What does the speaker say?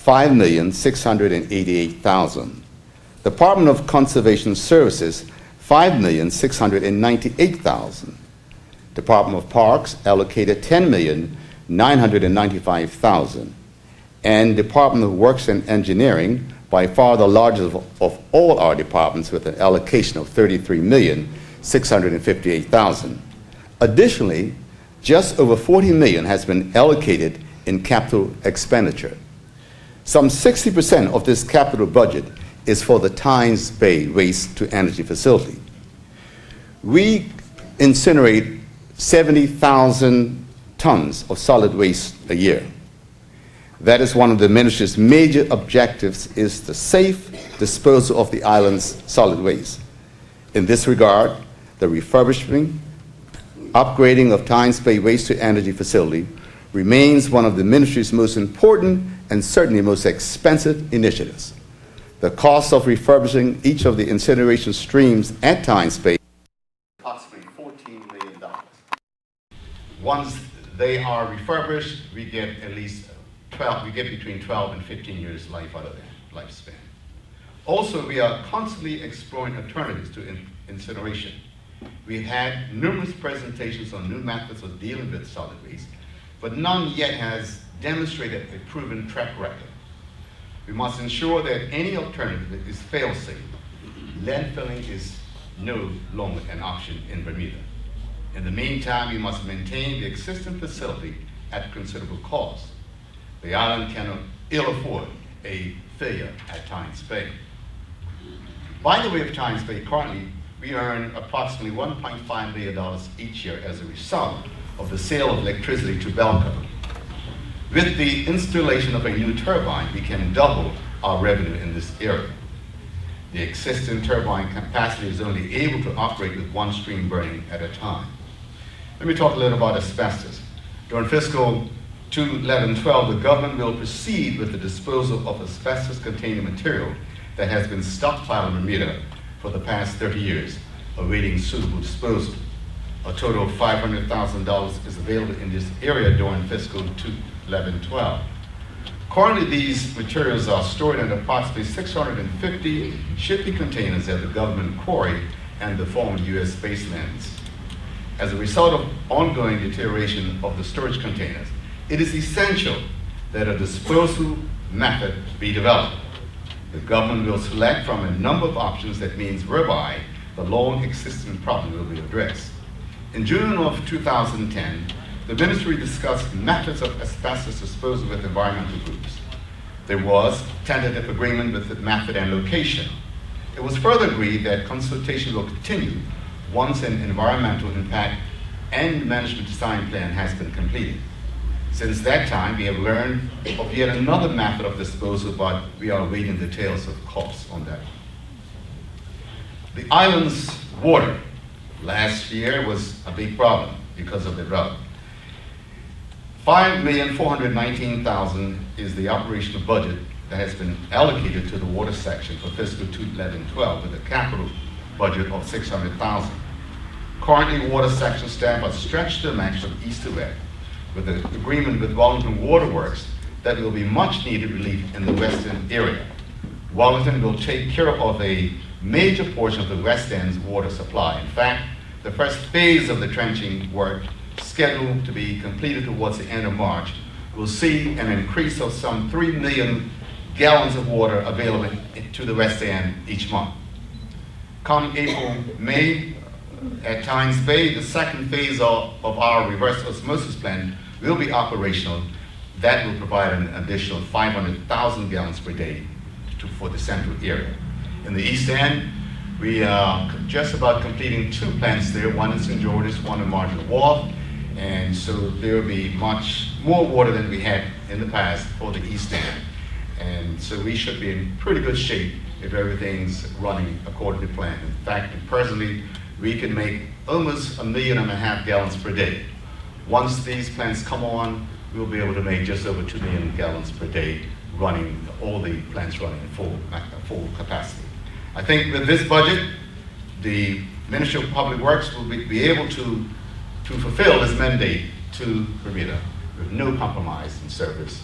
$5,688,000. Department of Conservation Services, $5,698,000. Department of Parks allocated $10,995,000. And Department of Works and Engineering, by far the largest of all our departments, with an allocation of $33,658,000. Additionally, just over $40 million has been allocated in capital expenditure. Some 60% of this capital budget is for the Tynes Bay waste-to-energy facility. We incinerate 70,000 tons of solid waste a year. That is one of the ministry's major objectives, is the safe disposal of the island's solid waste. In this regard, the refurbishment, upgrading of Tynes Bay waste-to-energy facility remains one of the ministry's most important and certainly most expensive initiatives. The cost of refurbishing each of the incineration streams at Tynes Bay is approximately $14 million. Once they are refurbished, we get at least between 12 and 15 years life out of their lifespan. Also, we are constantly exploring alternatives to incineration. We've had numerous presentations on new methods of dealing with solid waste, but none yet has demonstrated a proven track record. We must ensure that any alternative is fail-safe. Landfilling is no longer an option in Bermuda. In the meantime, we must maintain the existing facility at considerable cost. The island cannot ill afford a failure at Tynes Bay. By the way of Tynes Bay, currently we earn approximately $1.5 million each year as a result of the sale of electricity to Belco. With the installation of a new turbine, we can double our revenue in this area. The existing turbine capacity is only able to operate with one stream burning at a time. Let me talk a little about asbestos. During fiscal 2011-12, the government will proceed with the disposal of asbestos-containing material that has been stockpiled in Bermuda for the past 30 years, awaiting suitable disposal. A total of $500,000 is available in this area during fiscal 2011-12. Currently, these materials are stored in approximately 650 shipping containers at the government quarry and the former U.S. baselands. As a result of ongoing deterioration of the storage containers, it is essential that a disposal method be developed. The government will select from a number of options that means whereby the long existing problem will be addressed. In June of 2010, the ministry discussed methods of asbestos disposal with environmental groups. There was tentative agreement with the method and location. It was further agreed that consultation will continue once an environmental impact and management design plan has been completed. Since that time, we have learned of yet another method of disposal, but we are awaiting details of costs on that. The island's water last year was a big problem because of the drought. $5,419,000 is the operational budget that has been allocated to the water section for fiscal 2011-12 with a capital budget of $600,000. Currently, water section staff are stretched to the max from east to west, with an agreement with Wellington Waterworks that will be much needed relief in the western area. Wellington will take care of a major portion of the West End's water supply. In fact, the first phase of the trenching work, scheduled to be completed towards the end of March, will see an increase of some 3 million gallons of water available to the West End each month. Come April, May, at Tynes Bay, the second phase of our reverse osmosis plant will be operational. That will provide an additional 500,000 gallons per day for the central area. In the East End, we are just about completing 2 plants there. One in St. George's, one in Marginal Wharf. And so there will be much more water than we had in the past for the East End. And so we should be in pretty good shape if everything's running according to plan. In fact, personally, we can make almost 1.5 million gallons per day. Once these plants come on, we'll be able to make just over 2 million gallons per day running, all the plants running at full capacity. I think with this budget, the Ministry of Public Works will be able to fulfill this mandate to Bermuda with no compromise in service